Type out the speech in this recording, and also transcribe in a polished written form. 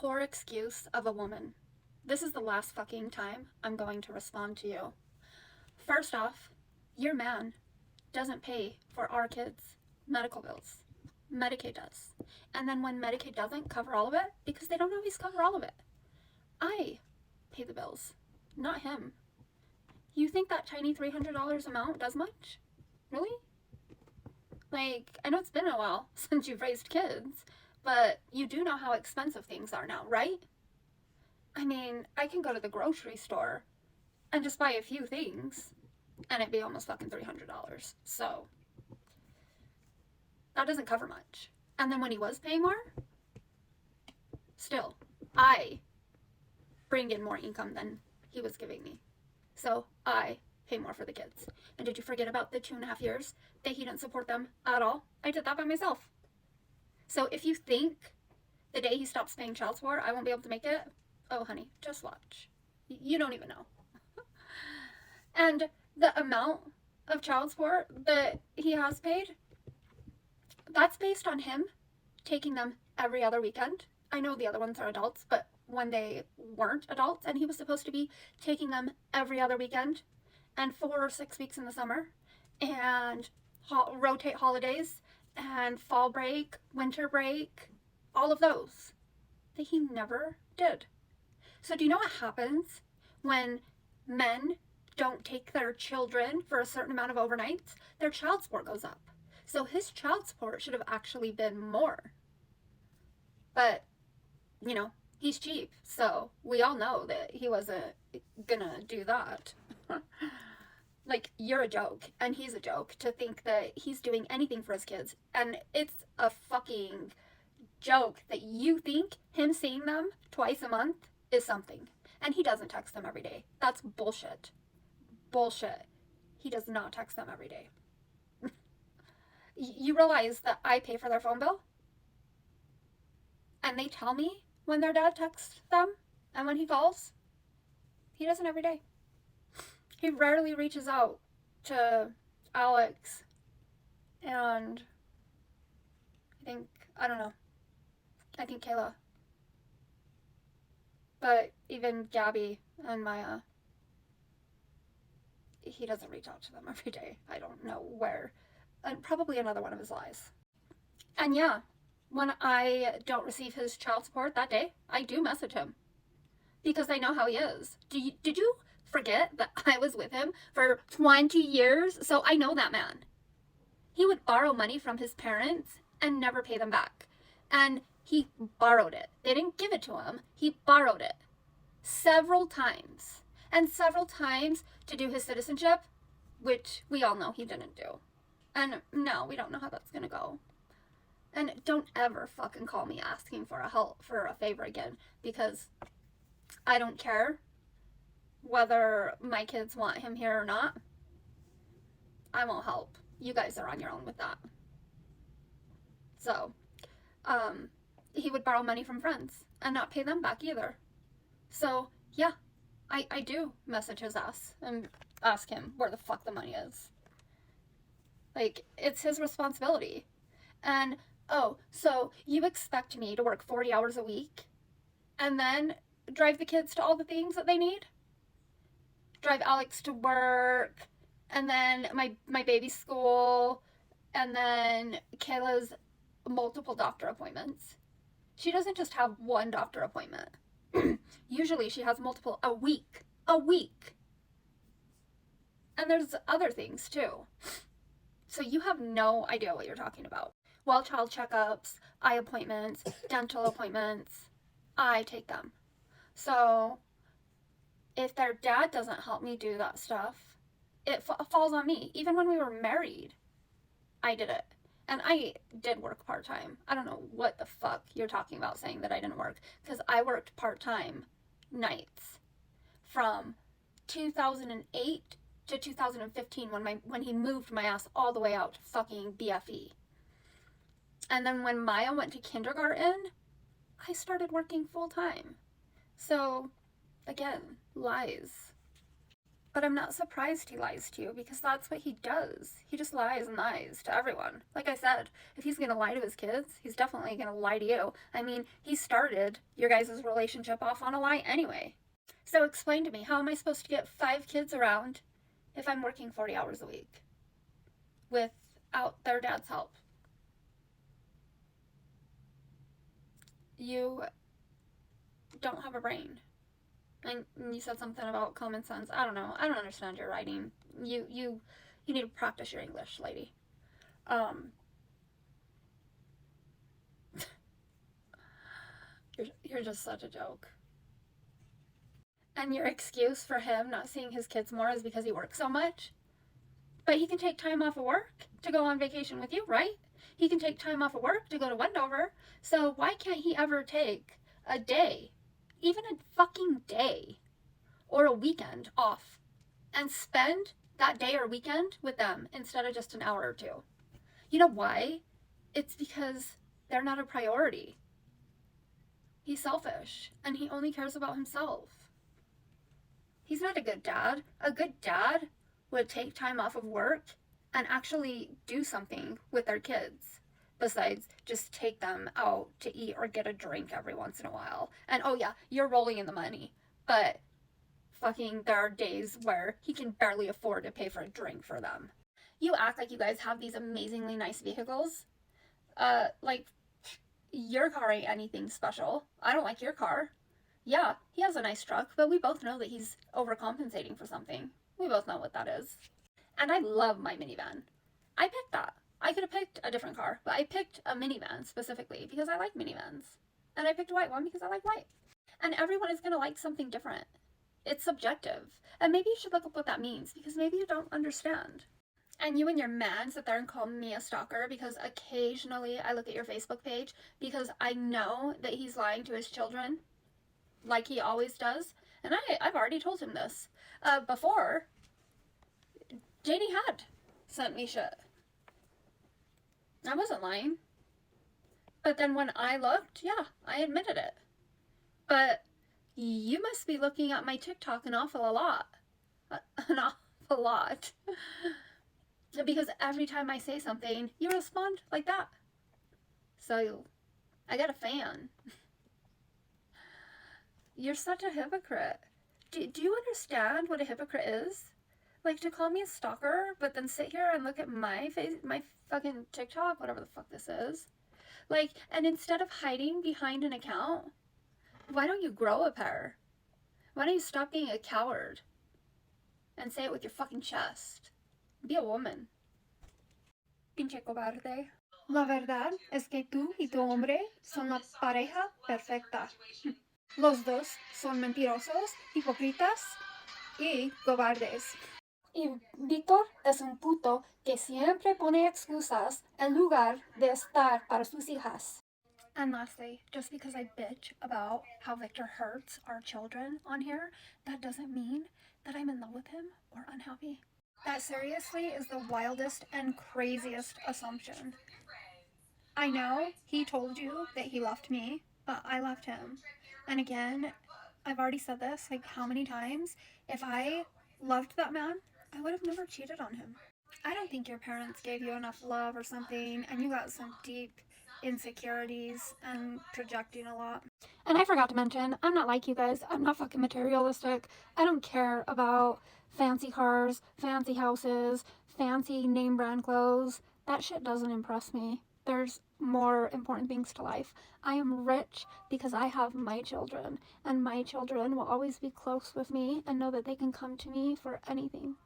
poor excuse of a woman. This is the last fucking time I'm going to respond to you. First off, your man doesn't pay for our kids' medical bills. Medicaid does. And then when Medicaid doesn't cover all of it, because they don't always cover all of it, I pay the bills, not him. You think that tiny $300 amount does much? Really? Like, I know it's been a while since you've raised kids, but you do know how expensive things are now, right? I mean, I can go to the grocery store and just buy a few things, and it'd be almost fucking $300. So, that doesn't cover much. And then when he was paying more, still, I bring in more income than he was giving me. So, I pay more for the kids. And did you forget about the 2.5 years that he didn't support them at all? I did that by myself. So, if you think the day he stops paying child support, I won't be able to make it, oh, honey, just watch. You don't even know. And the amount of child support that he has paid, that's based on him taking them every other weekend. I know the other ones are adults, but when they weren't adults and he was supposed to be taking them every other weekend and 4 or 6 weeks in the summer and rotate holidays and fall break, winter break, all of those that he never did. So do you know what happens when men don't take their children for a certain amount of overnights? Their child support goes up. So his child support should have actually been more. But, you know, he's cheap. So we all know that he wasn't gonna do that. Like, you're a joke, and he's a joke to think that he's doing anything for his kids. And it's a fucking joke that you think him seeing them twice a month is something. And he doesn't text them every day. That's bullshit. Bullshit. He does not text them every day. You realize that I pay for their phone bill? And they tell me when their dad texts them and when he calls? He doesn't every day. He rarely reaches out to Alex and I don't know. I think Kayla. But even Gabby and Maya, he doesn't reach out to them every day. I don't know where. And probably another one of his lies. And yeah, when I don't receive his child support that day, I do message him. Because I know how he is. Did you forget that I was with him for 20 years? So I know that man. He would borrow money from his parents and never pay them back. And he borrowed it. They didn't give it to him. He borrowed it several times. And several times to do his citizenship, which we all know he didn't do. And no, we don't know how that's gonna go. And don't ever fucking call me asking for a favor again, because I don't care whether my kids want him here or not. I won't help. You guys are on your own with that. So, he would borrow money from friends and not pay them back either. So, yeah, I do message his ass and ask him where the fuck the money is. Like, it's his responsibility. And, oh, so you expect me to work 40 hours a week and then drive the kids to all the things that they need? Drive Alex to work, and then my baby's school, and then Kayla's multiple doctor appointments. She doesn't just have one doctor appointment. Usually she has multiple a week. A week. And there's other things too. So you have no idea what you're talking about. Well child checkups, eye appointments, dental appointments, I take them. So if their dad doesn't help me do that stuff, it falls on me. Even when we were married, I did it. And I did work part-time. I don't know what the fuck you're talking about saying that I didn't work, because I worked part-time nights from 2008 to 2015 when he moved my ass all the way out to fucking BFE. And then when Maya went to kindergarten, I started working full-time. So, again, lies. But I'm not surprised he lies to you, because that's what he does. He just lies and lies to everyone. Like I said, if he's gonna lie to his kids, he's definitely gonna lie to you. I mean, he started your guys' relationship off on a lie anyway. So explain to me, how am I supposed to get 5 kids around if I'm working 40 hours a week without their dad's help? You don't have a brain. And you said something about common sense. I don't know. I don't understand your writing. You need to practice your English, lady. You're just such a joke. And your excuse for him not seeing his kids more is because he works so much? But he can take time off of work to go on vacation with you, right? He can take time off of work to go to Wendover. So why can't he ever take a day, even a fucking day, or a weekend off, and spend that day or weekend with them instead of just an hour or two? You know why? It's because they're not a priority. He's selfish, and he only cares about himself. He's not a good dad. A good dad would take time off of work and actually do something with their kids besides just take them out to eat or get a drink every once in a while. And oh yeah, you're rolling in the money, but fucking there are days where he can barely afford to pay for a drink for them. You act like you guys have these amazingly nice vehicles. Like, your car ain't anything special. I don't like your car. Yeah, he has a nice truck, but we both know that he's overcompensating for something. We both know what that is. And I love my minivan. I picked that. I could have picked a different car, but I picked a minivan specifically because I like minivans. And I picked a white one because I like white. And everyone is going to like something different. It's subjective. And maybe you should look up what that means, because maybe you don't understand. And you and your man sit there and call me a stalker because occasionally I look at your Facebook page because I know that he's lying to his children, like he always does. And I've already told him this. Before, JD had sent me shit. I wasn't lying. But then when I looked, yeah, I admitted it. But you must be looking at my TikTok an awful lot. An awful lot. Because every time I say something, you respond like that. So, I got a fan. You're such a hypocrite. Do you understand what a hypocrite is? Like, to call me a stalker, but then sit here and look at my face, my fucking TikTok, whatever the fuck this is. Like, and instead of hiding behind an account, why don't you grow a pair? Why don't you stop being a coward? And say it with your fucking chest. Be a woman. Pinche cobarde. La verdad es que tú y tu hombre son la pareja perfecta. Los dos son mentirosos, hipócritas y cobardes. Y Víctor es un puto que siempre pone excusas en lugar de estar para sus hijas. And lastly, just because I bitch about how Victor hurts our children on here, that doesn't mean that I'm in love with him or unhappy. That seriously is the wildest and craziest assumption. I know he told you that he left me, but I left him. And again, I've already said this, like, how many times? If I loved that man, I would have never cheated on him. I don't think your parents gave you enough love or something, and you got some deep insecurities and projecting a lot. And I forgot to mention, I'm not like you guys. I'm not fucking materialistic. I don't care about fancy cars, fancy houses, fancy name brand clothes. That shit doesn't impress me. There's more important things to life. I am rich because I have my children, and my children will always be close with me and know that they can come to me for anything.